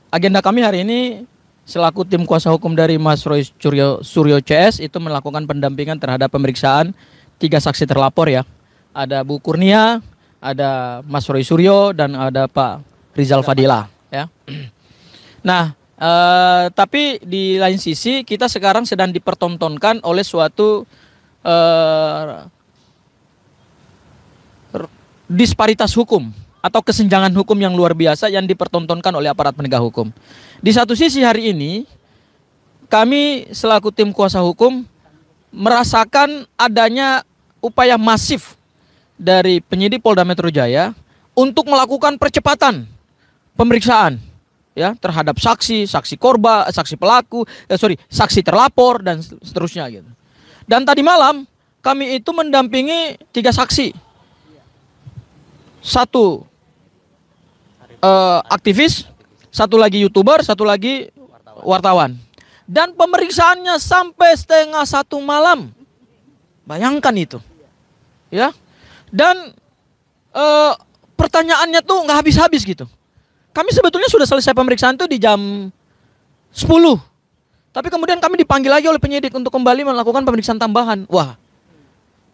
Agenda kami hari ini selaku tim kuasa hukum dari Mas Roy Suryo CS itu melakukan pendampingan terhadap pemeriksaan 3 saksi terlapor ya. Ada Bu Kurnia, ada Mas Roy Suryo, dan ada Pak Rizal Fadila ya. Nah, tapi di lain sisi kita sekarang sedang dipertontonkan oleh suatu disparitas hukum atau kesenjangan hukum yang luar biasa yang dipertontonkan oleh aparat penegak hukum. Di satu sisi hari ini kami selaku tim kuasa hukum merasakan adanya upaya masif dari penyidik Polda Metro Jaya untuk melakukan percepatan pemeriksaan ya terhadap saksi, saksi korban, saksi pelaku, saksi terlapor dan seterusnya gitu. Dan tadi malam kami itu mendampingi 3 saksi. Satu aktivis, satu lagi YouTuber, satu lagi wartawan. Dan pemeriksaannya sampai 1:30 malam. Bayangkan itu. Ya. Dan pertanyaannya tuh nggak habis-habis gitu. Kami sebetulnya sudah selesai pemeriksaan tuh di jam 10. Tapi kemudian kami dipanggil lagi oleh penyidik untuk kembali melakukan pemeriksaan tambahan. Wah,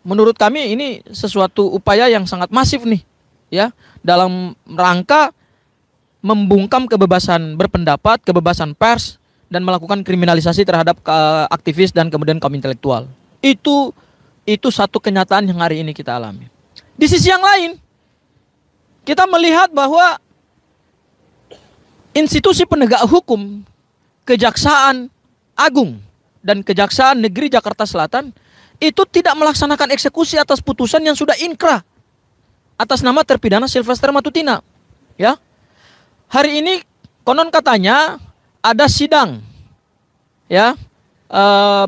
menurut kami ini sesuatu upaya yang sangat masif nih. Ya, dalam rangka membungkam kebebasan berpendapat, kebebasan pers, dan melakukan kriminalisasi terhadap aktivis dan kemudian kaum intelektual. Itu satu kenyataan yang hari ini kita alami. Di sisi yang lain, kita melihat bahwa institusi penegak hukum, Kejaksaan Agung dan Kejaksaan Negeri Jakarta Selatan itu tidak melaksanakan eksekusi atas putusan yang sudah inkrah atas nama terpidana Sylvester Matutina. Ya. Hari ini konon katanya ada sidang ya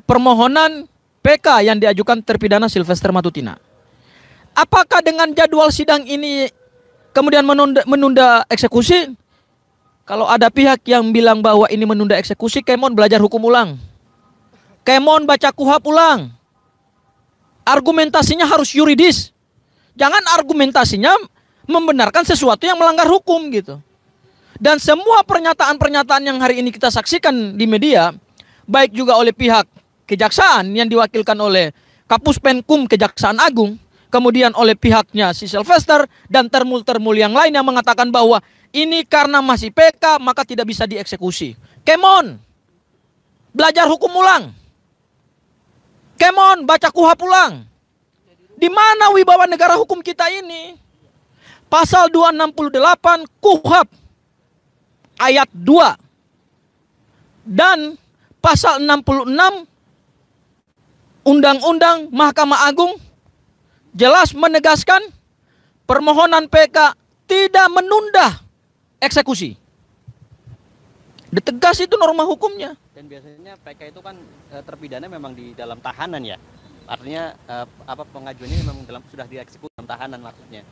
permohonan PK yang diajukan terpidana Sylvester Matutina. Apakah dengan jadwal sidang ini kemudian menunda eksekusi? Kalau ada pihak yang bilang bahwa ini menunda eksekusi, kemon belajar hukum ulang. Kemon baca KUHP ulang. Argumentasinya harus yuridis. Jangan argumentasinya membenarkan sesuatu yang melanggar hukum gitu. Dan semua pernyataan-pernyataan yang hari ini kita saksikan di media, baik juga oleh pihak kejaksaan yang diwakilkan oleh Kapus Penkum Kejaksaan Agung, kemudian oleh pihaknya si Sylvester, dan termul-termul yang lain yang mengatakan bahwa ini karena masih PK maka tidak bisa dieksekusi. Kemon, belajar hukum ulang. Kemon, baca KUHP ulang. Di mana wibawa negara hukum kita ini? Pasal 268 KUHP ayat 2 dan pasal 66 Undang-Undang Mahkamah Agung jelas menegaskan permohonan PK tidak menunda eksekusi. Ditegas itu norma hukumnya. Dan biasanya PK itu kan terpidana memang di dalam tahanan ya. Artinya pengajuannya memang sudah dieksekusi dalam tahanan maksudnya.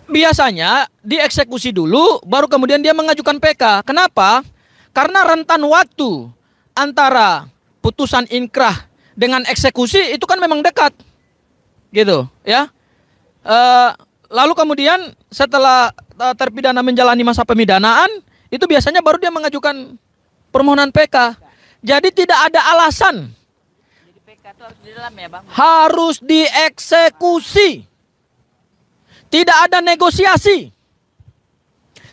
Biasanya dieksekusi dulu baru kemudian dia mengajukan PK. Kenapa? Karena rentan waktu antara putusan inkrah dengan eksekusi itu kan memang dekat. Gitu, ya. Lalu kemudian setelah terpidana menjalani masa pemidanaan, itu biasanya baru dia mengajukan permohonan PK. Jadi tidak ada alasan. Jadi PK itu harus di dalam ya, Bang? Harus dieksekusi. Tidak ada negosiasi.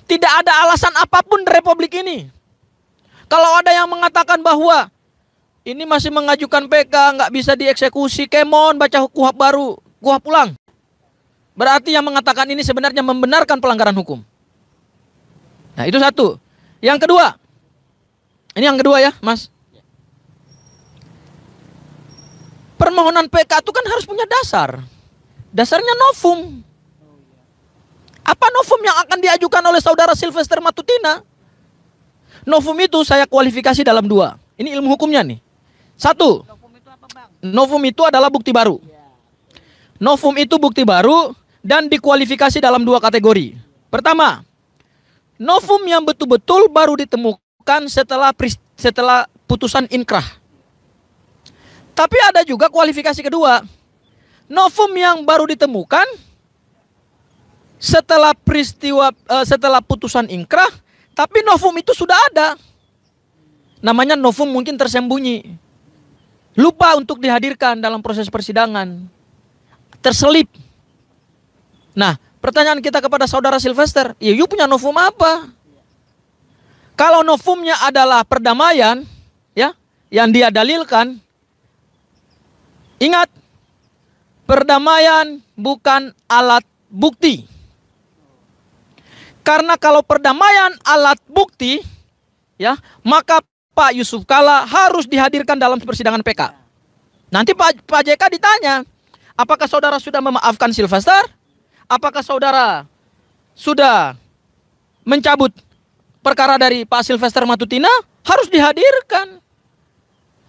Tidak ada alasan apapun di Republik ini. Kalau ada yang mengatakan bahwa ini masih mengajukan PK, nggak bisa dieksekusi, kemon baca KUHP baru, KUHP pulang. Berarti yang mengatakan ini sebenarnya membenarkan pelanggaran hukum. Nah itu satu. Yang kedua, ini yang kedua ya Mas. Permohonan PK itu kan harus punya dasar. Dasarnya novum. Apa novum yang akan diajukan oleh saudara Sylvester Matutina? Novum itu saya kualifikasi dalam 2. Ini ilmu hukumnya nih. 1. Novum itu apa, Bang? Novum itu adalah bukti baru. Novum itu bukti baru dan dikualifikasi dalam 2 kategori. Pertama, novum yang betul-betul baru ditemukan setelah putusan inkrah. Tapi ada juga kualifikasi kedua. Novum yang baru ditemukan setelah putusan inkrah Tapi novum itu sudah ada. Namanya novum mungkin tersembunyi. Lupa untuk dihadirkan dalam proses persidangan. Terselip. Nah, pertanyaan kita kepada saudara Sylvester, ya you punya novum apa? Kalau novumnya adalah perdamaian, ya, yang dia dalilkan, ingat, perdamaian bukan alat bukti. Karena kalau perdamaian alat bukti, ya, maka Pak Yusuf Kalla harus dihadirkan dalam persidangan PK. Nanti Pak JK ditanya, apakah saudara sudah memaafkan Sylvester? Apakah saudara sudah mencabut perkara dari Pak Sylvester Matutina? Harus dihadirkan.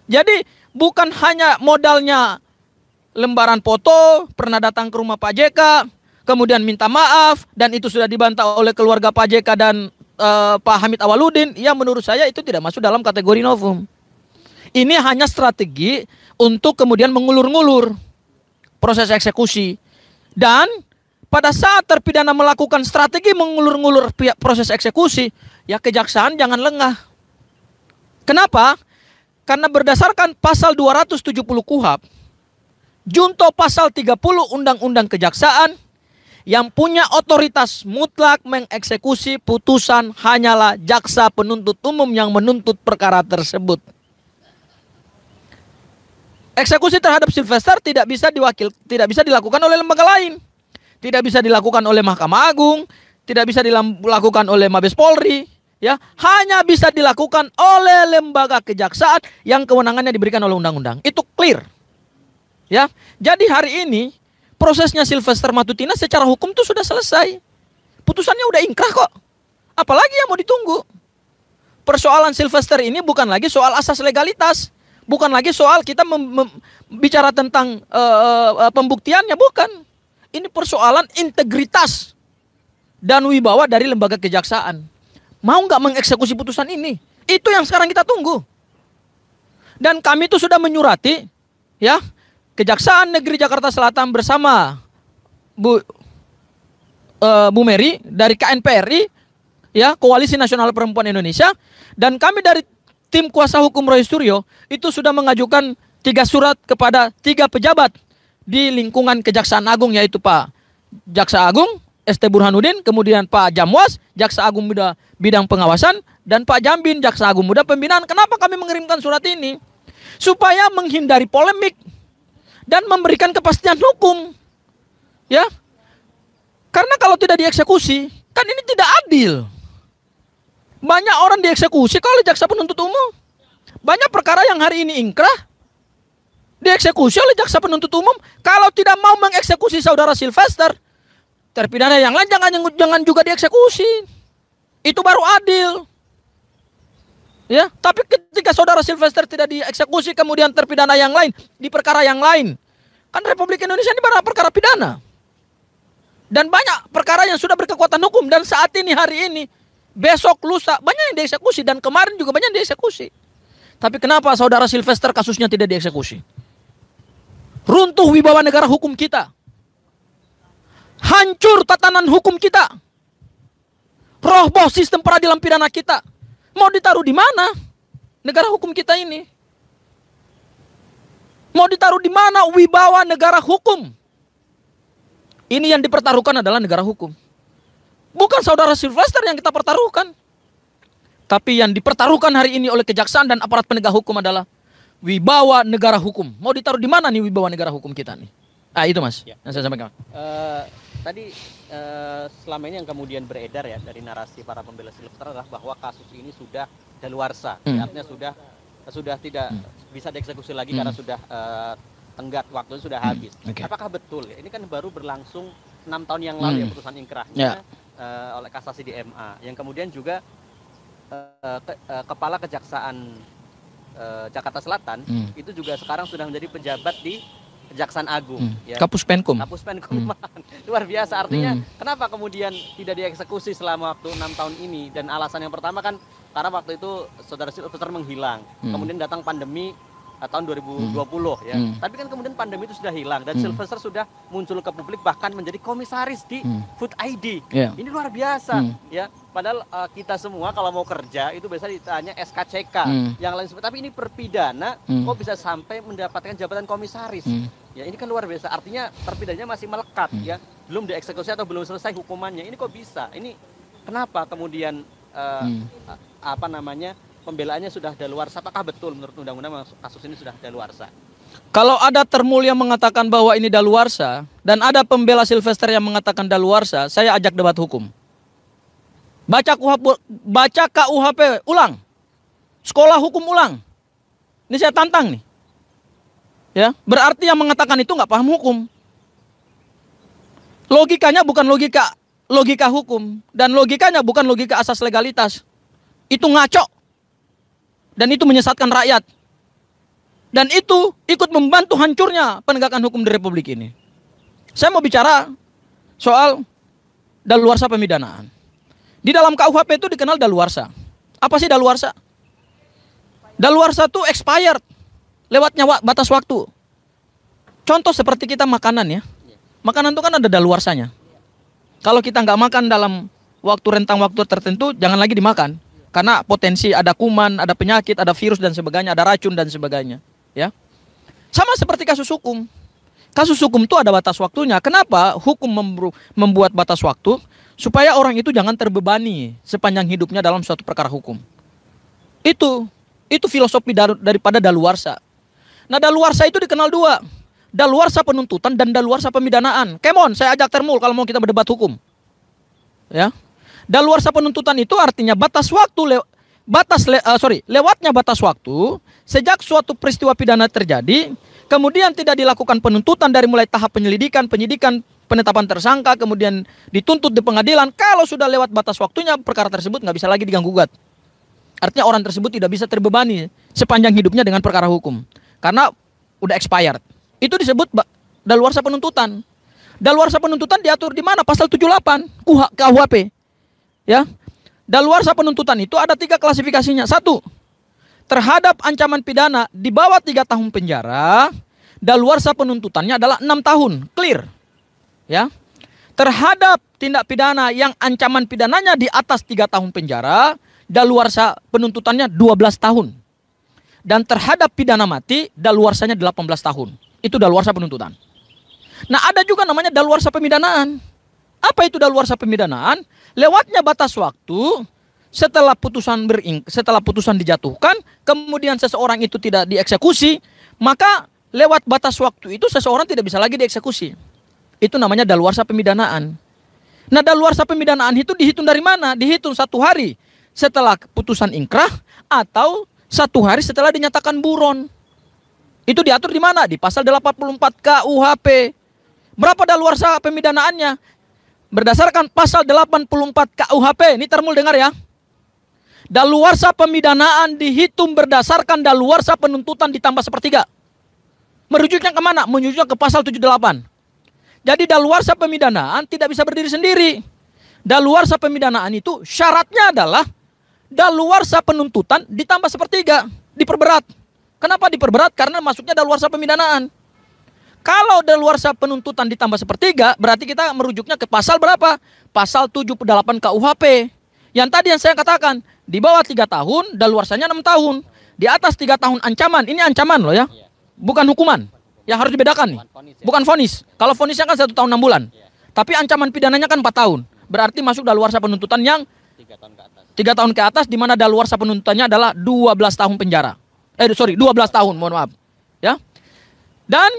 Jadi bukan hanya modalnya lembaran foto, pernah datang ke rumah Pak JK, kemudian minta maaf, dan itu sudah dibantah oleh keluarga Pak JK dan Pak Hamid Awaludin. Ya, menurut saya itu tidak masuk dalam kategori novum. Ini hanya strategi untuk kemudian mengulur-ngulur proses eksekusi. Dan pada saat terpidana melakukan strategi mengulur-ngulur proses eksekusi, ya kejaksaan jangan lengah. Kenapa? Karena berdasarkan pasal 270 KUHP, junto pasal 30 Undang-Undang Kejaksaan, yang punya otoritas mutlak mengeksekusi putusan hanyalah jaksa penuntut umum yang menuntut perkara tersebut. Eksekusi terhadap Sylvester tidak bisa dilakukan oleh lembaga lain. Tidak bisa dilakukan oleh Mahkamah Agung, tidak bisa dilakukan oleh Mabes Polri, ya, hanya bisa dilakukan oleh lembaga kejaksaan yang kewenangannya diberikan oleh undang-undang. Itu clear. Ya, jadi hari ini prosesnya Sylvester Matutina secara hukum itu sudah selesai. Putusannya udah ingkrah kok. Apalagi yang mau ditunggu? Persoalan Sylvester ini bukan lagi soal asas legalitas, bukan lagi soal kita bicara tentang pembuktiannya, bukan. Ini persoalan integritas dan wibawa dari lembaga kejaksaan. Mau nggak mengeksekusi putusan ini? Itu yang sekarang kita tunggu. Dan kami itu sudah menyurati, ya, Kejaksaan Negeri Jakarta Selatan bersama Bu Mary dari KNPRI, ya, Koalisi Nasional Perempuan Indonesia, dan kami dari tim kuasa hukum Roy Suryo itu sudah mengajukan 3 surat kepada 3 pejabat di lingkungan Kejaksaan Agung, yaitu Pak Jaksa Agung ST Burhanuddin, kemudian Pak Jamwas Jaksa Agung Muda Bidang Pengawasan, dan Pak Jambin Jaksa Agung Muda Pembinaan. Kenapa kami mengirimkan surat ini? Supaya menghindari polemik dan memberikan kepastian hukum, ya. Karena kalau tidak dieksekusi, kan ini tidak adil. Banyak orang dieksekusi oleh jaksa penuntut umum. Banyak perkara yang hari ini ingkrah dieksekusi oleh jaksa penuntut umum. Kalau tidak mau mengeksekusi saudara Sylvester, terpidana yang lain jangan juga dieksekusi. Itu baru adil. Ya, tapi ketika saudara Sylvester tidak dieksekusi, kemudian terpidana yang lain di perkara yang lain, kan Republik Indonesia ini baru perkara pidana. Dan banyak perkara yang sudah berkekuatan hukum, dan saat ini, hari ini, besok, lusa, banyak yang dieksekusi, dan kemarin juga banyak yang dieksekusi. Tapi kenapa saudara Sylvester kasusnya tidak dieksekusi? Runtuh wibawa negara hukum kita. Hancur tatanan hukum kita. Roboh sistem peradilan pidana kita. Mau ditaruh di mana negara hukum kita ini? Mau ditaruh di mana wibawa negara hukum? Ini yang dipertaruhkan adalah negara hukum. Bukan saudara Sylvester yang kita pertaruhkan. Tapi yang dipertaruhkan hari ini oleh kejaksaan dan aparat penegak hukum adalah wibawa negara hukum. Mau ditaruh di mana nih wibawa negara hukum kita nih? Ah, itu Mas, ya, yang saya sampaikan. Tadi selama ini yang kemudian beredar ya dari narasi para pembela Sylvester adalah bahwa kasus ini sudah daluarsa, artinya sudah tidak bisa dieksekusi lagi karena sudah tenggat waktunya sudah habis. Okay. Apakah betul ya? Ini kan baru berlangsung 6 tahun yang lalu ya putusan ingkrahnya oleh kasasi di MA, yang kemudian juga kepala kejaksaan Jakarta Selatan itu juga sekarang sudah menjadi pejabat di Kejaksaan Agung, ya. Kapus Penkum. Luar biasa, artinya kenapa kemudian tidak dieksekusi selama waktu 6 tahun ini? Dan alasan yang pertama kan karena waktu itu saudara Sylvester menghilang, kemudian datang pandemi tahun 2020 ya. Tapi kan kemudian pandemi itu sudah hilang dan Sylvester sudah muncul ke publik, bahkan menjadi komisaris di Food ID. Ini luar biasa, ya. Padahal kita semua kalau mau kerja itu biasanya ditanya SKCK, yang lain seperti. Tapi ini terpidana kok bisa sampai mendapatkan jabatan komisaris. Ya ini kan luar biasa. Artinya terpidananya masih melekat ya, belum dieksekusi atau belum selesai hukumannya. Ini kok bisa? Ini kenapa kemudian pembelaannya sudah daluarsa? Apakah betul menurut undang-undang kasus ini sudah daluarsa? Kalau ada termul yang mengatakan bahwa ini daluarsa dan ada pembela Sylvester yang mengatakan daluarsa, saya ajak debat hukum. Baca KUHP ulang. Sekolah hukum ulang. Ini saya tantang nih. Ya, berarti yang mengatakan itu nggak paham hukum. Logikanya bukan logika hukum dan logikanya bukan logika asas legalitas. Itu ngaco. Dan itu menyesatkan rakyat. Dan itu ikut membantu hancurnya penegakan hukum di Republik ini. Saya mau bicara soal daluarsa pemidanaan. Di dalam KUHP itu dikenal daluarsa. Apa sih daluarsa? Daluarsa itu expired, lewatnya batas waktu. Contoh seperti kita makanan ya. Makanan itu kan ada daluarsanya. Kalau kita nggak makan dalam rentang waktu tertentu, jangan lagi dimakan. Karena potensi ada kuman, ada penyakit, ada virus dan sebagainya, ada racun dan sebagainya. Ya, sama seperti kasus hukum. Kasus hukum itu ada batas waktunya. Kenapa hukum membuat batas waktu? Supaya orang itu jangan terbebani sepanjang hidupnya dalam suatu perkara hukum. Itu filosofi daripada daluarsa. Nah, daluarsa itu dikenal dua. Daluarsa penuntutan dan daluarsa pemidanaan. Come on, saya ajak termul kalau mau kita berdebat hukum. Ya. Daluarsa penuntutan itu artinya lewatnya batas waktu sejak suatu peristiwa pidana terjadi, kemudian tidak dilakukan penuntutan dari mulai tahap penyelidikan, penyidikan, penetapan tersangka, kemudian dituntut di pengadilan. Kalau sudah lewat batas waktunya, perkara tersebut nggak bisa lagi diganggu-gugat. Artinya orang tersebut tidak bisa terbebani sepanjang hidupnya dengan perkara hukum. Karena udah expired. Itu disebut daluarsa penuntutan. Daluarsa penuntutan diatur di mana? Pasal 78 KUHP. Ya. Daluarsa penuntutan itu ada 3 klasifikasinya. 1. Terhadap ancaman pidana di bawah 3 tahun penjara, daluarsa penuntutannya adalah 6 tahun. Clear. Ya, terhadap tindak pidana yang ancaman pidananya di atas 3 tahun penjara, daluarsa penuntutannya 12 tahun. Dan terhadap pidana mati, daluarsanya 18 tahun. Itu daluarsa penuntutan. Nah, ada juga namanya daluarsa pemidanaan. Apa itu daluarsa pemidanaan? Lewatnya batas waktu setelah putusan dijatuhkan, kemudian seseorang itu tidak dieksekusi, maka lewat batas waktu itu seseorang tidak bisa lagi dieksekusi. Itu namanya daluarsa pemidanaan. Nah, daluarsa pemidanaan itu dihitung dari mana? Dihitung 1 hari setelah putusan ingkrah atau 1 hari setelah dinyatakan buron. Itu diatur di mana? Di pasal 84 KUHP. Berapa daluarsa pemidanaannya? Berdasarkan pasal 84 KUHP. Ini termul dengar ya. Daluarsa pemidanaan dihitung berdasarkan daluarsa penuntutan ditambah 1/3. Merujuknya kemana? Merujuknya ke pasal 78. Jadi daluarsa pemidanaan tidak bisa berdiri sendiri. Daluarsa pemidanaan itu syaratnya adalah daluarsa penuntutan ditambah 1/3, diperberat. Kenapa diperberat? Karena masuknya daluarsa pemidanaan. Kalau daluarsa penuntutan ditambah 1/3, berarti kita merujuknya ke pasal berapa? Pasal 78 KUHP. Yang tadi yang saya katakan, di bawah 3 tahun, daluarsanya 6 tahun. Di atas 3 tahun ancaman, ini ancaman loh ya. Bukan hukuman. Ya harus dibedakan nih. Bukan vonis. Kalau vonisnya kan 1 tahun 6 bulan. Tapi ancaman pidananya kan 4 tahun. Berarti masuk daluarsa penuntutan yang 3 tahun ke atas, di mana daluarsa penuntutannya adalah 12 tahun penjara. 12 tahun, mohon maaf. Ya. Dan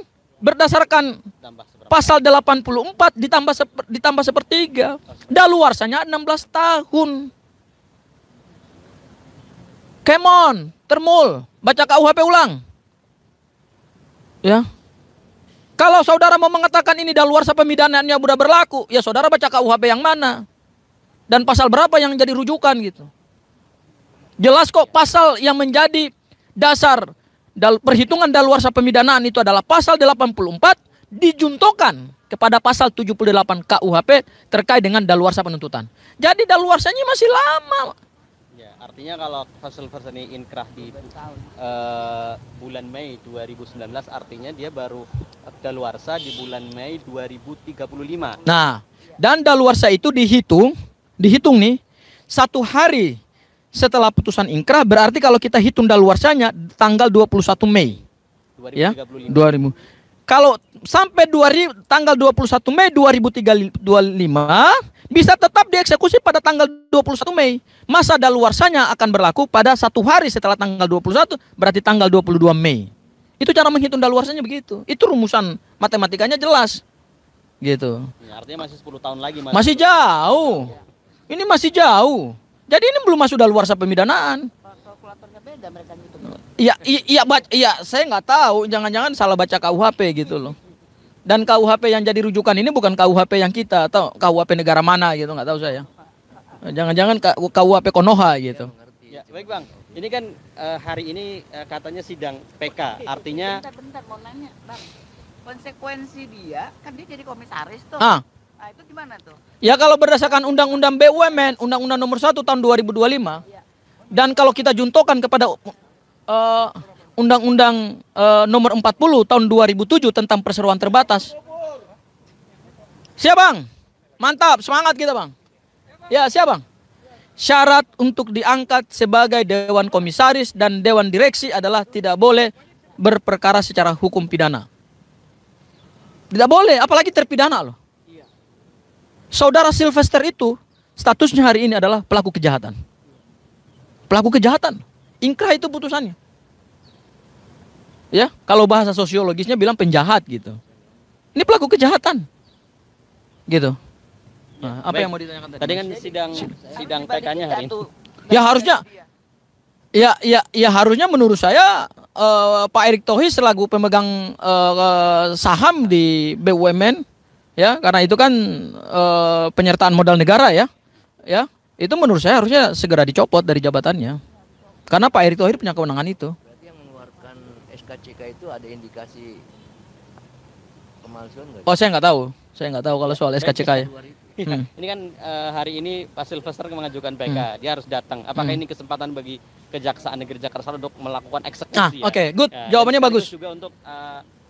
berdasarkan pasal 84 ditambah 1/3, daluarsanya 16 tahun. Come on, termul, baca KUHP ulang. Ya. Kalau saudara mau mengatakan ini daluarsa pemidanaannya sudah berlaku, ya saudara baca KUHP yang mana? Dan pasal berapa yang jadi rujukan gitu. Jelas kok pasal yang menjadi dasar perhitungan daluarsa pemidanaan itu adalah pasal 84 dijuntokan kepada pasal 78 KUHP terkait dengan daluarsa penuntutan. Jadi daluarsanya masih lama. Ya, artinya kalau kasus ini inkrah di bulan Mei 2019, artinya dia baru daluarsa di bulan Mei 2035. Nah, dan daluarsa itu dihitung nih 1 hari setelah putusan inkrah, berarti kalau kita hitung daluarsanya tanggal 21 Mei. 2035. Ya, 2000. Kalau sampai tanggal 21 Mei 2025 bisa tetap dieksekusi pada tanggal 21 Mei. Masa daluarsanya akan berlaku pada 1 hari setelah tanggal 21, berarti tanggal 22 Mei. Itu cara menghitung daluarsanya begitu. Itu rumusan matematikanya jelas. Gitu. Ya, artinya masih 10 tahun lagi, Mas. Masih jauh. Ini masih jauh. Jadi ini belum masuk daluarsa pemidanaan. Kalkulatornya beda mereka gitu. Iya, saya nggak tahu. Jangan-jangan salah baca KUHP gitu loh. Dan KUHP yang jadi rujukan ini bukan KUHP yang kita atau KUHP negara mana gitu, nggak tahu saya. Jangan-jangan KUHP Konoha gitu. Ya, baik Bang. Ini kan hari ini katanya sidang PK. Artinya Bentar mau nanya, Bang. Konsekuensi dia kan dia jadi komisaris tuh. Ah, Nah, itu gimana tuh? ya kalau berdasarkan Undang-Undang BUMN, Undang-Undang Nomor 1 Tahun 2025, dan kalau kita juntokan kepada Undang-Undang Nomor 40 Tahun 2007 tentang perseroan terbatas. Siap Bang? Mantap, semangat kita Bang. Ya, siap Bang. Syarat untuk diangkat sebagai Dewan Komisaris dan Dewan Direksi adalah tidak boleh berperkara secara hukum pidana. Tidak boleh, apalagi terpidana loh. Saudara Sylvester itu statusnya hari ini adalah pelaku kejahatan. Pelaku kejahatan. Inkrah itu putusannya. Ya, kalau bahasa sosiologisnya bilang penjahat gitu. Ini pelaku kejahatan. Gitu. Nah, apa baik. yang mau ditanyakan tadi? Tadi kan sidang PK-nya hari ini. Ya harusnya ya harusnya menurut saya Pak Erick Thohir selaku pemegang saham di BUMN, ya, karena itu kan penyertaan modal negara ya, itu menurut saya harusnya segera dicopot dari jabatannya, karena Pak Erick Thohir punya kewenangan itu. Berarti yang mengeluarkan SKCK itu ada indikasi pemalsuan nggak? Oh, saya nggak tahu kalau soal SKCK ya. Ini kan hari ini Pak Sylvester mengajukan PK, dia harus datang. Apakah ini kesempatan bagi Kejaksaan Negeri Jakarta Selatan untuk melakukan eksekusi? Oke, good. Jawabannya dan bagus. juga untuk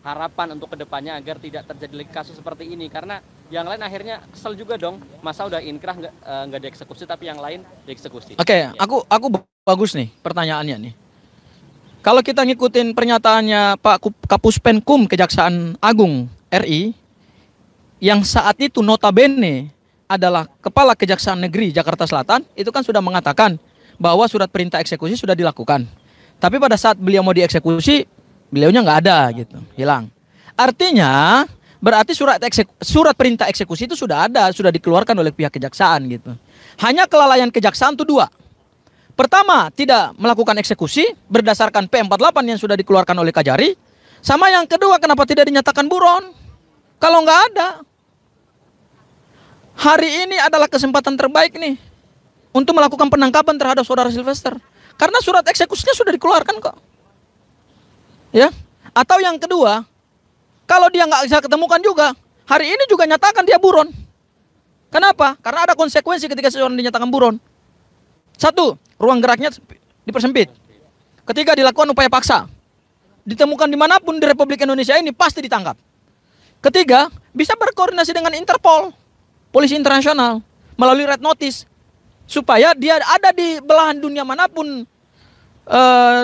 harapan untuk kedepannya agar tidak terjadi lagi kasus seperti ini, karena yang lain akhirnya kesel juga dong. Masa udah inkrah nggak dieksekusi, tapi yang lain dieksekusi. Oke, aku bagus nih pertanyaannya nih. Kalau kita ngikutin pernyataannya Pak Kapus Penkum Kejaksaan Agung RI, yang saat itu notabene adalah Kepala Kejaksaan Negeri Jakarta Selatan, itu kan sudah mengatakan bahwa surat perintah eksekusi sudah dilakukan. Tapi pada saat beliau mau dieksekusi, beliaunya nggak ada gitu, hilang. Artinya berarti surat perintah eksekusi itu sudah ada, sudah dikeluarkan oleh pihak kejaksaan gitu. Hanya kelalaian kejaksaan itu 2. Pertama, tidak melakukan eksekusi berdasarkan P48 yang sudah dikeluarkan oleh Kajari. Sama yang kedua, kenapa tidak dinyatakan buron? Kalau nggak ada. Hari ini adalah kesempatan terbaik nih untuk melakukan penangkapan terhadap saudara Sylvester. Karena surat eksekusinya sudah dikeluarkan kok. Ya. Atau yang kedua, kalau dia nggak bisa ketemukan juga, hari ini juga nyatakan dia buron. Kenapa? Karena ada konsekuensi ketika seseorang dinyatakan buron. 1, ruang geraknya dipersempit. Ketiga, dilakukan upaya paksa. Ditemukan dimanapun di Republik Indonesia ini pasti ditangkap. Ketiga, bisa berkoordinasi dengan Interpol, Polisi Internasional, melalui red notice, supaya dia ada di belahan dunia manapun,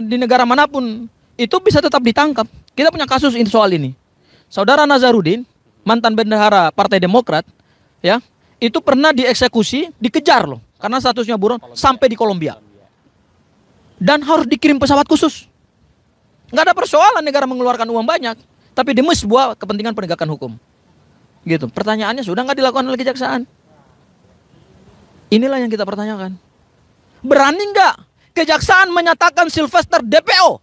di negara manapun, itu bisa tetap ditangkap. Kita punya kasus ini soal ini. Saudara Nazarudin, mantan bendahara Partai Demokrat, ya, itu pernah dieksekusi, dikejar loh, karena statusnya buron, sampai di Kolombia. Dan harus dikirim pesawat khusus. Nggak ada persoalan negara mengeluarkan uang banyak, tapi demi sebuah kepentingan penegakan hukum. Gitu. Pertanyaannya sudah nggak dilakukan oleh kejaksaan. Inilah yang kita pertanyakan. Berani nggak kejaksaan menyatakan Sylvester DPO?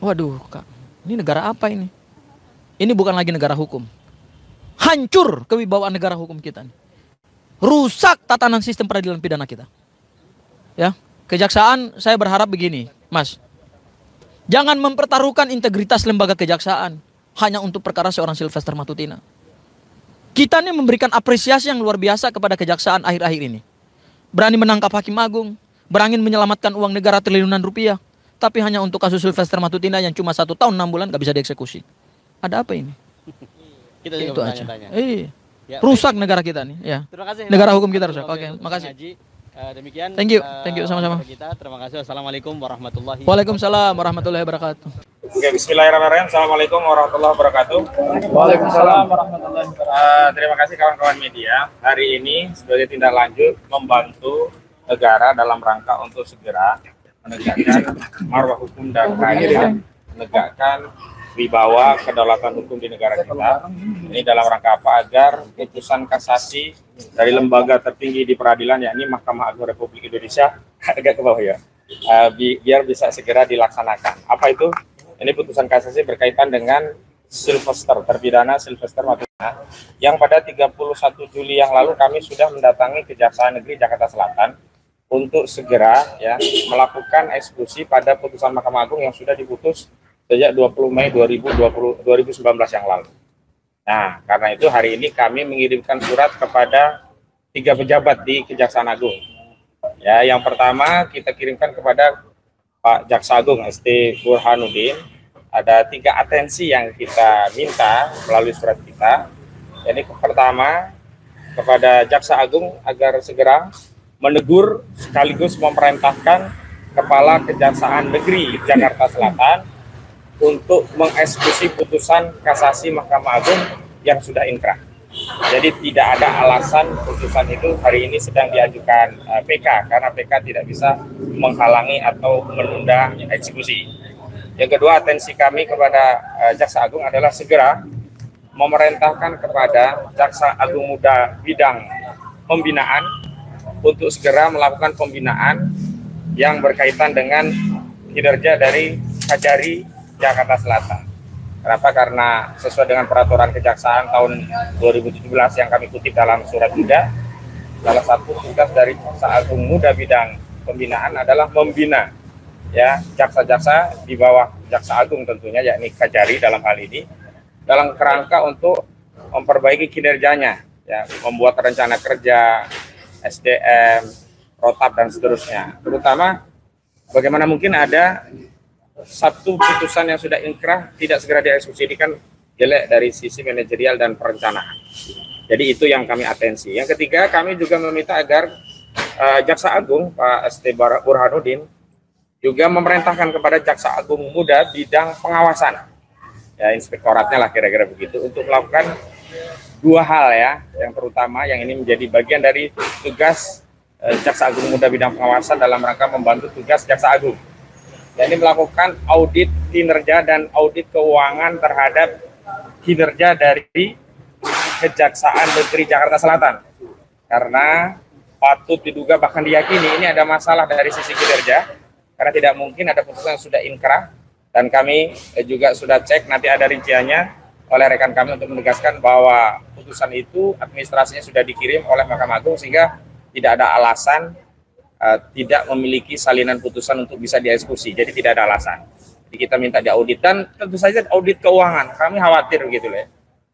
Waduh, Kak, ini negara apa ini? Ini bukan lagi negara hukum. Hancur kewibawaan negara hukum kita. Rusak tatanan sistem peradilan pidana kita. Ya, kejaksaan saya berharap begini, Mas. Jangan mempertaruhkan integritas lembaga kejaksaan hanya untuk perkara seorang Sylvester Matutina. Kita nih memberikan apresiasi yang luar biasa kepada kejaksaan akhir-akhir ini. Berani menangkap hakim agung, berani menyelamatkan uang negara triliunan rupiah, tapi hanya untuk kasus Sylvester Matutina yang cuma 1 tahun 6 bulan gak bisa dieksekusi. Ada apa ini? Kita juga Itu aja. bertanya-tanya. Ya, Rusak negara kita nih, ya. terima kasih. Negara hukum kita rusak. Oke, makasih. Demikian. Thank you, sama-sama. Kita terima kasih. Assalamualaikum warahmatullahi wabarakatuh. Waalaikumsalam warahmatullahi wabarakatuh. Oke, bismillahirrahmanirrahim. Assalamualaikum warahmatullahi wabarakatuh. Waalaikumsalam warahmatullahi wabarakatuh. Terima kasih kawan-kawan media. Hari ini sebagai tindak lanjut membantu negara dalam rangka untuk segera menegakkan marwah hukum dan keadilan, menegakkan wibawa kedaulatan hukum di negara kita. Ini dalam rangka apa? Agar putusan kasasi dari lembaga tertinggi di peradilan, yakni Mahkamah Agung Republik Indonesia, agak ke bawah ya, biar bisa segera dilaksanakan. Apa itu? Ini putusan kasasi berkaitan dengan Sylvester, terpidana Sylvester Matutina, yang pada 31 Juli yang lalu kami sudah mendatangi Kejaksaan Negeri Jakarta Selatan untuk segera ya melakukan eksekusi pada putusan Mahkamah Agung yang sudah diputus sejak 20 Mei 2019 yang lalu. Nah, karena itu hari ini kami mengirimkan surat kepada 3 pejabat di Kejaksaan Agung. Ya, yang pertama kita kirimkan kepada Pak Jaksa Agung ST Burhanuddin. Ada 3 atensi yang kita minta melalui surat kita. Jadi pertama kepada Jaksa Agung agar segera menegur sekaligus memerintahkan Kepala Kejaksaan Negeri Jakarta Selatan untuk mengeksekusi putusan kasasi Mahkamah Agung yang sudah inkrah. Jadi tidak ada alasan putusan itu hari ini sedang diajukan PK, karena PK tidak bisa menghalangi atau menunda eksekusi. Yang kedua, atensi kami kepada Jaksa Agung adalah segera memerintahkan kepada Jaksa Agung Muda bidang pembinaan untuk segera melakukan pembinaan yang berkaitan dengan kinerja dari Kajari Jakarta Selatan. Kenapa? Karena sesuai dengan peraturan kejaksaan tahun 2017 yang kami kutip dalam surat juga, salah satu tugas dari Jaksa Agung Muda bidang pembinaan adalah membina ya jaksa-jaksa di bawah Jaksa Agung tentunya, yakni Kajari dalam hal ini, dalam kerangka untuk memperbaiki kinerjanya, ya, membuat rencana kerja, SDM, protap dan seterusnya. Terutama bagaimana mungkin ada satu putusan yang sudah inkrah tidak segera dieksekusi, ini kan jelek dari sisi manajerial dan perencanaan. Jadi itu yang kami atensi. Yang ketiga, kami juga meminta agar Jaksa Agung Pak ST Burhanuddin juga memerintahkan kepada Jaksa Agung Muda bidang pengawasan, ya inspektoratnya lah kira-kira begitu, untuk melakukan 2 hal ya, yang terutama yang ini menjadi bagian dari tugas Jaksa Agung Muda bidang pengawasan dalam rangka membantu tugas Jaksa Agung. Ini melakukan audit kinerja dan audit keuangan terhadap kinerja dari Kejaksaan Negeri Jakarta Selatan, karena patut diduga bahkan diyakini ini ada masalah dari sisi kinerja. Karena tidak mungkin ada putusan yang sudah inkrah, dan kami juga sudah cek, nanti ada rinciannya oleh rekan kami untuk menegaskan bahwa putusan itu administrasinya sudah dikirim oleh Mahkamah Agung, sehingga tidak ada alasan tidak memiliki salinan putusan untuk bisa dieksekusi. Jadi tidak ada alasan. Jadi kita minta diaudit, dan tentu saja audit keuangan. Kami khawatir gitu loh ya.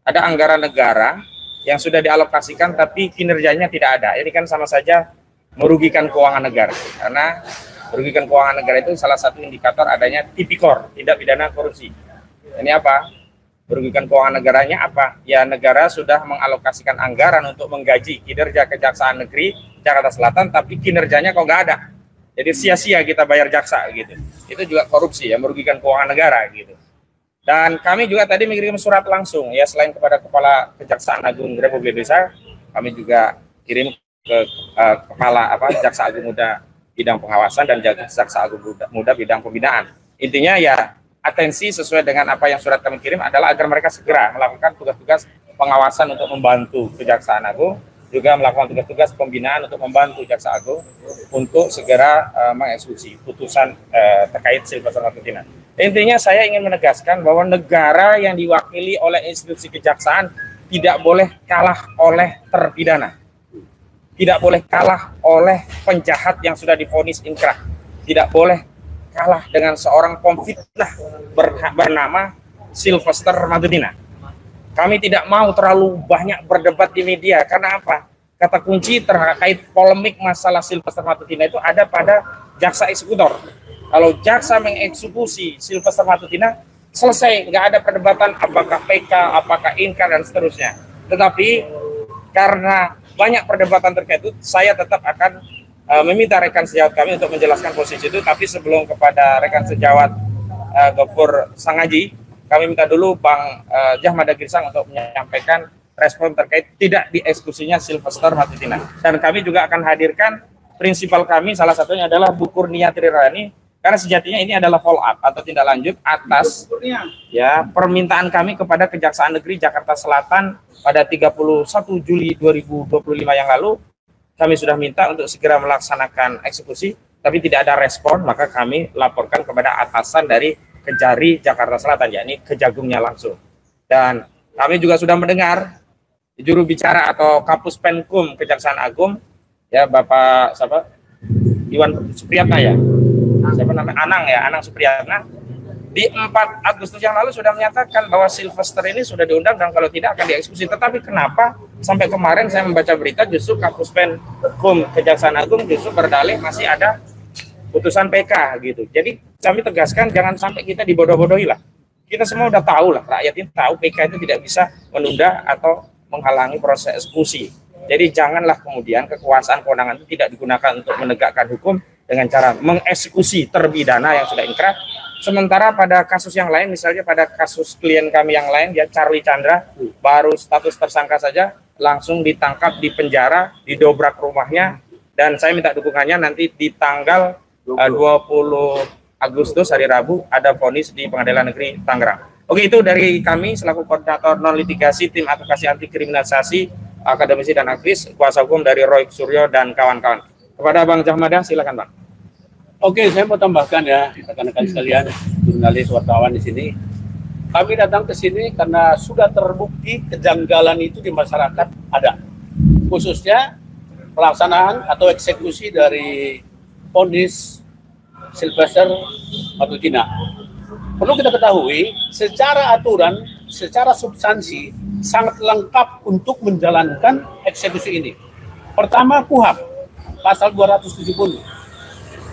Ada anggaran negara yang sudah dialokasikan tapi kinerjanya tidak ada. Ini kan sama saja merugikan keuangan negara, karena merugikan keuangan negara itu salah satu indikator adanya tipikor, tindak pidana korupsi. Ini apa? Merugikan keuangan negaranya apa? Ya negara sudah mengalokasikan anggaran untuk menggaji kinerja Kejaksaan Negeri Jakarta Selatan, tapi kinerjanya kok nggak ada. Jadi sia-sia kita bayar jaksa gitu. Itu juga korupsi ya, merugikan keuangan negara gitu. Dan kami juga tadi mengirim surat langsung ya, selain kepada Kepala Kejaksaan Agung Republik Indonesia, kami juga kirim ke Kepala Jaksa Agung Muda bidang pengawasan dan Jaksa Agung Muda bidang pembinaan. Intinya ya atensi sesuai dengan apa yang surat kami kirim adalah agar mereka segera melakukan tugas-tugas pengawasan untuk membantu Kejaksaan Agung, juga melakukan tugas-tugas pembinaan untuk membantu Jaksa Agung untuk segera mengeksekusi putusan terkait Sylvester Matutina. Intinya saya ingin menegaskan bahwa negara yang diwakili oleh institusi kejaksaan tidak boleh kalah oleh terpidana. Tidak boleh kalah oleh penjahat yang sudah divonis inkrah. Tidak boleh kalah dengan seorang pemfitnah bernama Sylvester Matutina. Kami tidak mau terlalu banyak berdebat di media. Karena apa? Kata kunci terkait polemik masalah Sylvester Matutina itu ada pada jaksa eksekutor. Kalau jaksa mengeksekusi Sylvester Matutina, selesai. Nggak ada perdebatan apakah PK, apakah inkrah, dan seterusnya. Tetapi karena banyak perdebatan terkait itu, saya tetap akan meminta rekan sejawat kami untuk menjelaskan posisi itu. Tapi sebelum kepada rekan sejawat Gofur Sangaji, kami minta dulu Bang Jahmada Girsang untuk menyampaikan respon terkait tidak dieksekusinya Sylvester Matutina. Dan kami juga akan hadirkan prinsipal kami, salah satunya adalah Bu Kurnia Trirani, karena sejatinya ini adalah follow up atau tindak lanjut atas ya permintaan kami kepada Kejaksaan Negeri Jakarta Selatan pada 31 Juli 2025 yang lalu. Kami sudah minta untuk segera melaksanakan eksekusi, tapi tidak ada respon, maka kami laporkan kepada atasan dari Kejari Jakarta Selatan, yakni Kejagungnya langsung. Dan kami juga sudah mendengar juru bicara atau Kapus Penkum Kejaksaan Agung, ya Bapak siapa? Iwan Supriyatna ya. Siapa namanya? Anang Supriyatna, di 4 Agustus yang lalu sudah menyatakan bahwa Sylvester ini sudah diundang dan kalau tidak akan dieksekusi. Tetapi kenapa sampai kemarin saya membaca berita justru Kapus Penkum Kejaksaan Agung justru berdalih masih ada putusan PK gitu. Jadi kami tegaskan jangan sampai kita dibodoh-bodohi lah. Kita semua udah tahu lah, rakyat ini tahu PK itu tidak bisa menunda atau menghalangi proses eksekusi. Jadi janganlah kemudian kekuasaan kewenangan itu tidak digunakan untuk menegakkan hukum dengan cara mengeksekusi terpidana yang sudah inkrah. Sementara pada kasus yang lain, misalnya pada kasus klien kami yang lain, ya Charlie Chandra, baru status tersangka saja, langsung ditangkap di penjara, didobrak rumahnya, dan saya minta dukungannya nanti di tanggal 20 Agustus, hari Rabu, ada vonis di Pengadilan Negeri Tangerang. Oke, itu dari kami selaku koordinator non-litigasi tim advokasi anti kriminalisasi, akademisi dan aktivis, kuasa hukum dari Roy Suryo dan kawan-kawan. Kepada Bang Jahmada, silakan Bang. Oke, saya mau tambahkan ya, rekan-rekan sekalian, jurnalis wartawan di sini. Kami datang ke sini karena sudah terbukti kejanggalan itu di masyarakat ada. Khususnya pelaksanaan atau eksekusi dari vonis Sylvester Matutina. Perlu kita ketahui, secara aturan, secara substansi, sangat lengkap untuk menjalankan eksekusi ini. Pertama, KUHP, pasal 270.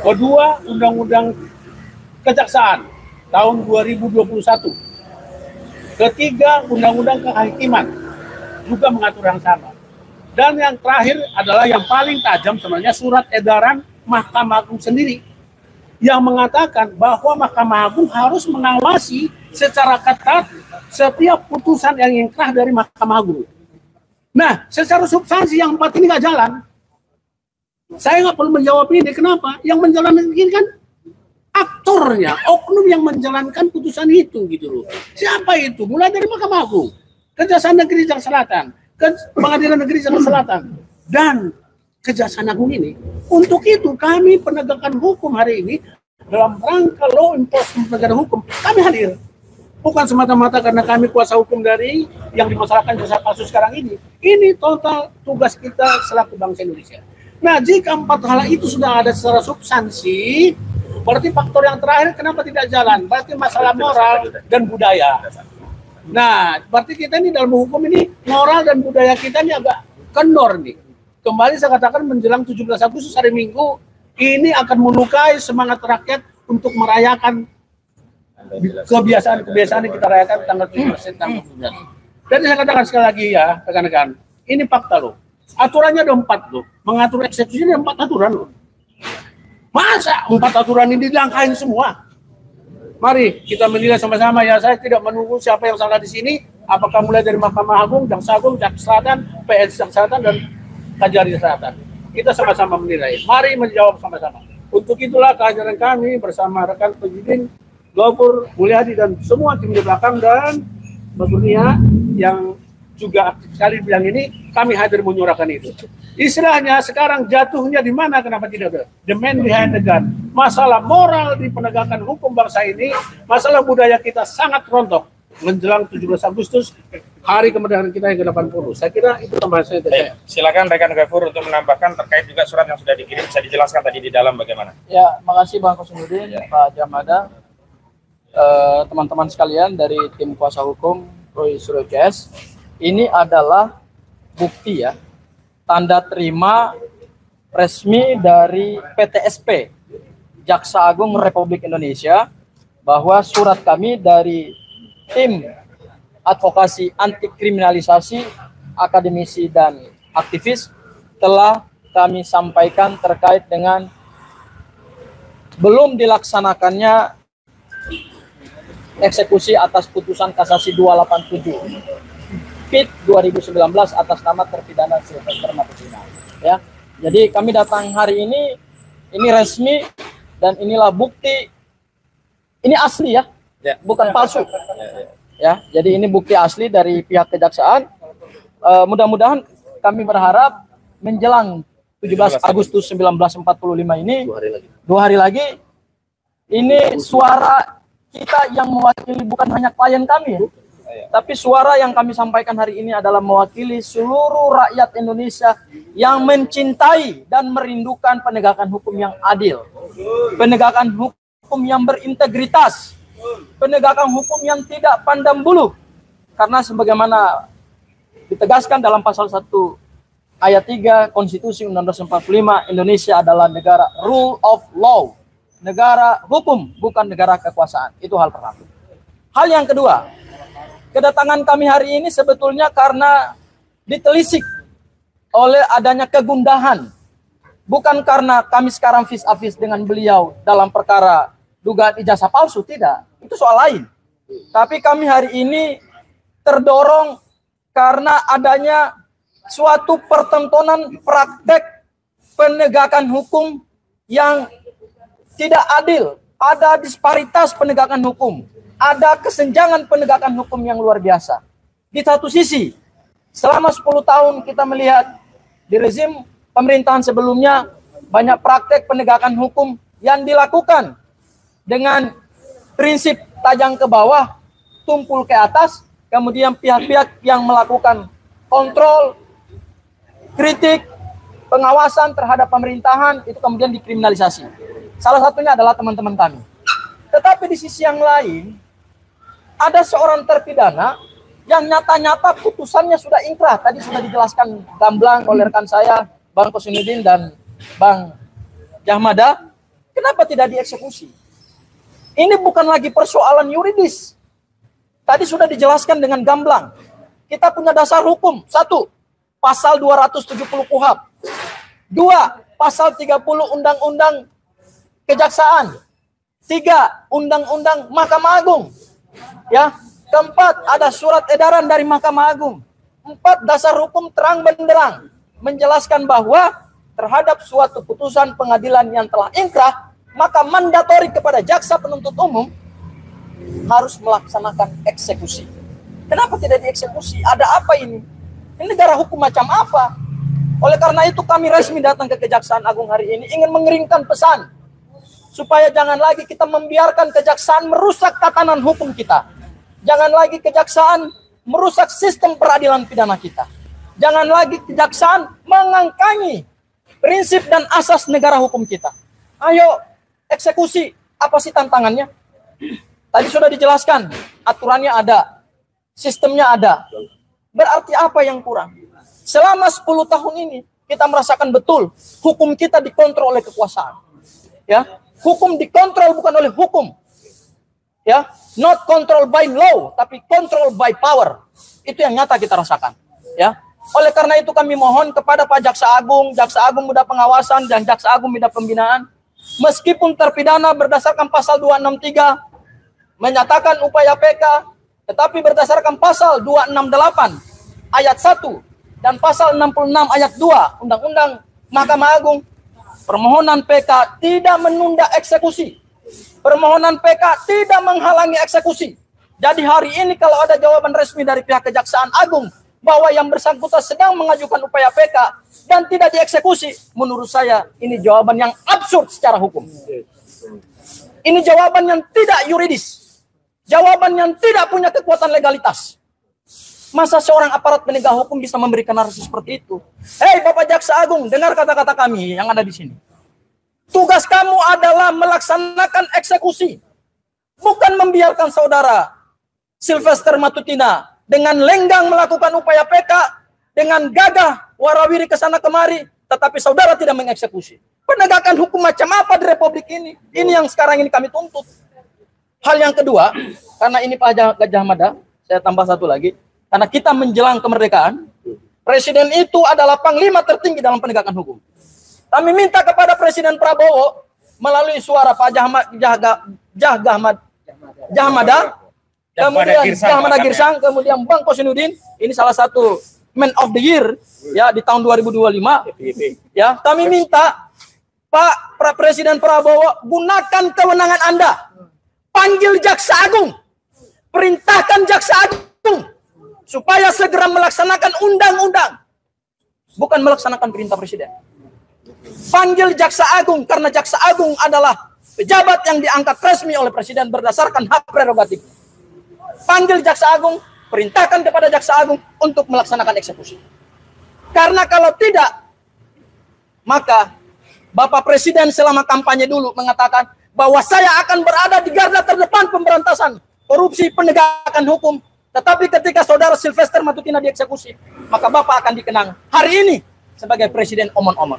Kedua, Undang-Undang Kejaksaan tahun 2021. Ketiga, Undang-Undang Kehakiman juga mengatur yang sama. Dan yang terakhir adalah yang paling tajam sebenarnya surat edaran Mahkamah Agung sendiri yang mengatakan bahwa Mahkamah Agung harus mengawasi secara ketat setiap putusan yang inkrah dari Mahkamah Agung. Nah, secara substansi yang 4 ini nggak jalan. Saya nggak perlu menjawab ini. Kenapa? Yang menjalankan ini kan aktornya, oknum yang menjalankan putusan itu gitu loh. Siapa itu? Mulai dari Mahkamah Agung, Kejaksaan Negeri Jakarta Selatan, Pengadilan Negeri Jakarta Selatan, dan Kejaksaan Agung ini. Untuk itu kami penegakan hukum hari ini dalam rangka law enforcement penegakan hukum kami hadir. Bukan semata-mata karena kami kuasa hukum dari yang dimasalahkan kasus sekarang ini. Ini total tugas kita selaku bangsa Indonesia. Nah, jika 4 hal itu sudah ada secara substansi, berarti faktor yang terakhir kenapa tidak jalan? Berarti masalah moral dan budaya. Nah, berarti kita ini dalam hukum ini moral dan budaya kita ini agak kendor nih. Kembali saya katakan menjelang 17 Agustus hari Minggu, ini akan melukai semangat rakyat untuk merayakan kebiasaan-kebiasaan yang kita rayakan tanggal 17 tanggal 17. Dan saya katakan sekali lagi ya, rekan-rekan, ini fakta loh. Aturannya ada 4 loh. Mengatur eksekusi ada 4 aturan loh. Masa 4 aturan ini dilangkahin semua? Mari kita menilai sama-sama ya. Saya tidak menunggu siapa yang salah di sini. Apakah mulai dari Mahkamah Agung, Jaksa Agung, Jaksa Selatan, PS Jaksa Selatan, dan Kejari Selatan. Kita sama-sama menilai. Mari menjawab sama-sama. Untuk itulah kehadiran kami bersama rekan penyidik, Gofur, Mulyadi, dan semua tim di belakang, dan Mbak Kurnia yang juga aktif sekali bilang ini, kami hadir menyuarakan itu. Istilahnya sekarang jatuhnya di mana, kenapa tidak ada? The man behind the gun. Masalah moral di penegakan hukum bangsa ini, masalah budaya kita sangat rontok. Menjelang 17 Agustus, hari kemerdekaan kita yang ke-80. Saya kira itu tambahan saya. Silakan rekan Gofur untuk menambahkan terkait juga surat yang sudah dikirim, bisa dijelaskan tadi di dalam bagaimana? Ya, makasih Bang Kosunudin, Pak Jahmada, teman-teman sekalian dari tim kuasa hukum Roy Suryo CS. Ini adalah bukti ya, tanda terima resmi dari PTSP, Jaksa Agung Republik Indonesia, bahwa surat kami dari tim advokasi anti kriminalisasi akademisi dan aktivis telah kami sampaikan terkait dengan belum dilaksanakannya eksekusi atas putusan kasasi 287 PIT 2019 atas nama terpidana Sylvester Matutina. Ya, jadi kami datang hari ini resmi dan inilah bukti, ini asli ya, bukan palsu. Ya, jadi ini bukti asli dari pihak kejaksaan. Mudah-mudahan kami berharap menjelang 17 Agustus 1945 ini, 2 hari lagi, ini suara kita yang mewakili bukan hanya klien kami ya, tapi suara yang kami sampaikan hari ini adalah mewakili seluruh rakyat Indonesia yang mencintai dan merindukan penegakan hukum yang adil, penegakan hukum yang berintegritas, penegakan hukum yang tidak pandang bulu. Karena sebagaimana ditegaskan dalam pasal 1 ayat 3 Konstitusi Undang-Undang 45, Indonesia adalah negara rule of law, negara hukum, bukan negara kekuasaan. Itu hal pertama. Hal yang kedua, kedatangan kami hari ini sebetulnya karena ditelisik oleh adanya kegundahan. Bukan karena kami sekarang vis-a-vis dengan beliau dalam perkara dugaan ijazah palsu, tidak. Itu soal lain. Tapi kami hari ini terdorong karena adanya suatu pertontonan praktek penegakan hukum yang tidak adil. Ada disparitas penegakan hukum. Ada kesenjangan penegakan hukum yang luar biasa. Di satu sisi, selama 10 tahun kita melihat di rezim pemerintahan sebelumnya banyak praktek penegakan hukum yang dilakukan dengan prinsip tajam ke bawah, tumpul ke atas, kemudian pihak-pihak yang melakukan kontrol, kritik, pengawasan terhadap pemerintahan itu kemudian dikriminalisasi. Salah satunya adalah teman-teman kami. Tetapi di sisi yang lain, ada seorang terpidana yang nyata-nyata putusannya sudah ingkrah. Tadi sudah dijelaskan gamblang oleh rekan saya, Bang Kosinudin dan Bang Jahmada. Kenapa tidak dieksekusi? Ini bukan lagi persoalan yuridis. Tadi sudah dijelaskan dengan gamblang. Kita punya dasar hukum. 1, pasal 270 KUHP. 2, pasal 30 Undang-Undang Kejaksaan. 3, Undang-Undang Mahkamah Agung. Ya. Keempat, ada surat edaran dari Mahkamah Agung. 4, dasar hukum terang benderang menjelaskan bahwa terhadap suatu putusan pengadilan yang telah ingkrah, maka mandatori kepada jaksa penuntut umum harus melaksanakan eksekusi. Kenapa tidak dieksekusi? Ada apa ini? Ini negara hukum macam apa? Oleh karena itu kami resmi datang ke Kejaksaan Agung hari ini ingin mengeringkan pesan supaya jangan lagi kita membiarkan kejaksaan merusak tatanan hukum kita. Jangan lagi kejaksaan merusak sistem peradilan pidana kita. Jangan lagi kejaksaan mengangkangi prinsip dan asas negara hukum kita. Ayo eksekusi, apa sih tantangannya? Tadi sudah dijelaskan, aturannya ada, sistemnya ada. Berarti apa yang kurang? Selama 10 tahun ini kita merasakan betul hukum kita dikontrol oleh kekuasaan. Ya, hukum dikontrol bukan oleh hukum. Ya, not control by law, tapi control by power. Itu yang nyata kita rasakan. Ya, oleh karena itu kami mohon kepada Pak Jaksa Agung Muda Pengawasan dan Jaksa Agung Muda Pembinaan, meskipun terpidana berdasarkan pasal 263 menyatakan upaya PK, tetapi berdasarkan pasal 268 ayat 1 dan pasal 66 ayat 2 Undang-Undang Mahkamah Agung, permohonan PK tidak menunda eksekusi. Permohonan PK tidak menghalangi eksekusi. Jadi hari ini kalau ada jawaban resmi dari pihak Kejaksaan Agung bahwa yang bersangkutan sedang mengajukan upaya PK dan tidak dieksekusi, menurut saya ini jawaban yang absurd secara hukum. Ini jawaban yang tidak yuridis. Jawaban yang tidak punya kekuatan legalitas. Masa seorang aparat penegak hukum bisa memberikan narasi seperti itu? Hei Bapak Jaksa Agung, dengar kata-kata kami yang ada di sini. Tugas kamu adalah melaksanakan eksekusi. Bukan membiarkan saudara Sylvester Matutina dengan lenggang melakukan upaya PK, dengan gagah warawiri ke sana kemari, tetapi saudara tidak mengeksekusi. Penegakan hukum macam apa di Republik ini? Ini yang sekarang ini kami tuntut. Hal yang kedua, karena ini Pak Gajah Mada, saya tambah satu lagi. Karena kita menjelang kemerdekaan, Presiden itu adalah panglima tertinggi dalam penegakan hukum. Kami minta kepada Presiden Prabowo melalui suara Pak Jahmada, kemudian Jahmada Girsang, kemudian Bang Kosinudin, ini salah satu Man of the Year ya di tahun 2025. Ya, kami minta Pak Presiden Prabowo, gunakan kewenangan Anda. Panggil Jaksa Agung. Perintahkan Jaksa Agung supaya segera melaksanakan undang-undang. Bukan melaksanakan perintah Presiden. Panggil Jaksa Agung, karena Jaksa Agung adalah pejabat yang diangkat resmi oleh Presiden berdasarkan hak prerogatif. Panggil Jaksa Agung, perintahkan kepada Jaksa Agung untuk melaksanakan eksekusi. Karena kalau tidak, maka Bapak Presiden selama kampanye dulu mengatakan bahwa saya akan berada di garda terdepan pemberantasan korupsi penegakan hukum. Tetapi ketika saudara Sylvester Matutina dieksekusi, maka Bapak akan dikenang hari ini sebagai Presiden omon-omon.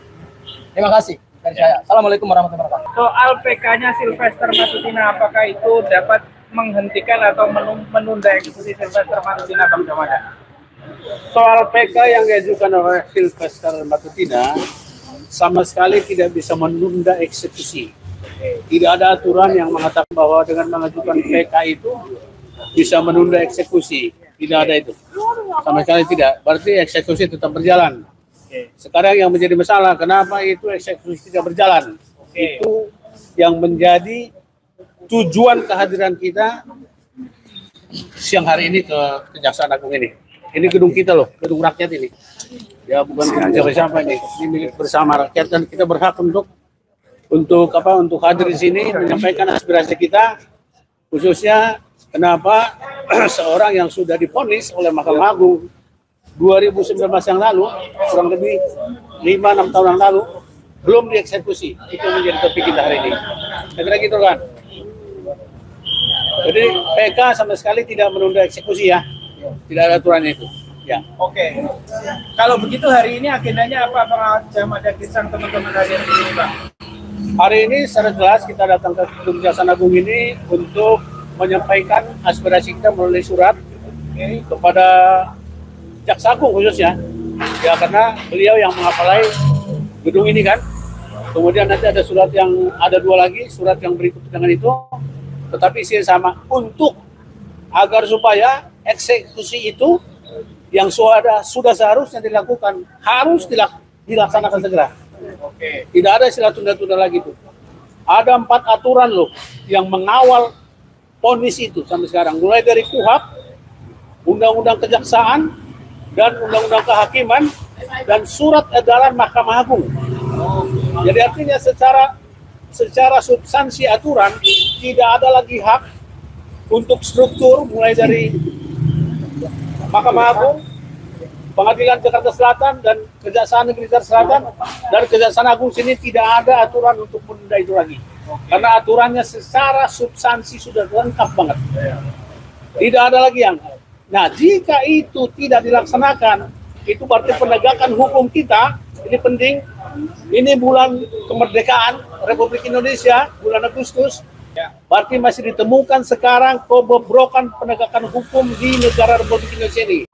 Terima kasih dari saya. Assalamualaikum warahmatullahi wabarakatuh. Soal PK-nya Sylvester Matutina, apakah itu dapat menghentikan atau menunda eksekusi Sylvester Matutina, Bang Jahmada? Soal PK yang diajukan oleh Sylvester Matutina sama sekali tidak bisa menunda eksekusi. Tidak ada aturan yang mengatakan bahwa dengan mengajukan PK itu bisa menunda eksekusi. Tidak ada itu. Sama sekali tidak. Berarti eksekusi tetap berjalan. Sekarang yang menjadi masalah, kenapa itu eksekusi tidak berjalan? Itu yang menjadi tujuan kehadiran kita siang hari ini ke Kejaksaan Agung ini. Ini gedung kita loh, gedung rakyat ini. Ya bukan siapa-siapa ini milik bersama rakyat, dan kita berhak untuk hadir di sini menyampaikan aspirasi kita, khususnya kenapa seorang yang sudah divonis oleh Mahkamah Agung 2019 yang lalu, kurang lebih 5-6 tahun yang lalu, belum dieksekusi. Itu menjadi topik kita hari ini. Saya kira gitu kan. Jadi PK sama sekali tidak menunda eksekusi ya. Tidak ada aturannya itu. Ya. Oke. Kalau begitu hari ini agendanya apa, Bang Jahmada Girsang, teman-teman hadir di sini, Bang? Hari ini secara jelas kita datang ke Kejaksaan Agung ini untuk menyampaikan aspirasi kita melalui surat kepada Jaksa Agung khususnya. Ya karena beliau yang menghafalai gedung ini kan. Kemudian nanti ada surat yang ada 2 lagi, surat yang berikut dengan itu, tetapi isinya sama, untuk agar supaya eksekusi itu yang sudah seharusnya dilakukan harus dilaksanakan segera. Oke. Tidak ada istilah tunda-tunda lagi itu. Ada 4 aturan loh yang mengawal vonis itu sampai sekarang, mulai dari KUHP, Undang-Undang Kejaksaan, dan Undang-Undang Kehakiman, dan Surat Edaran Mahkamah Agung. Jadi artinya secara substansi aturan tidak ada lagi hak untuk struktur, mulai dari Mahkamah Agung, Pengadilan Jakarta Selatan, dan Kejaksaan Negeri Jakarta Selatan, dan Kejaksaan Agung sini tidak ada aturan untuk menunda itu lagi. Karena aturannya secara substansi sudah lengkap banget. Tidak ada lagi yang. Nah, jika itu tidak dilaksanakan, itu berarti penegakan hukum kita, ini penting. Ini bulan kemerdekaan Republik Indonesia, bulan Agustus. Berarti masih ditemukan sekarang kebobrokan penegakan hukum di negara Republik Indonesia ini.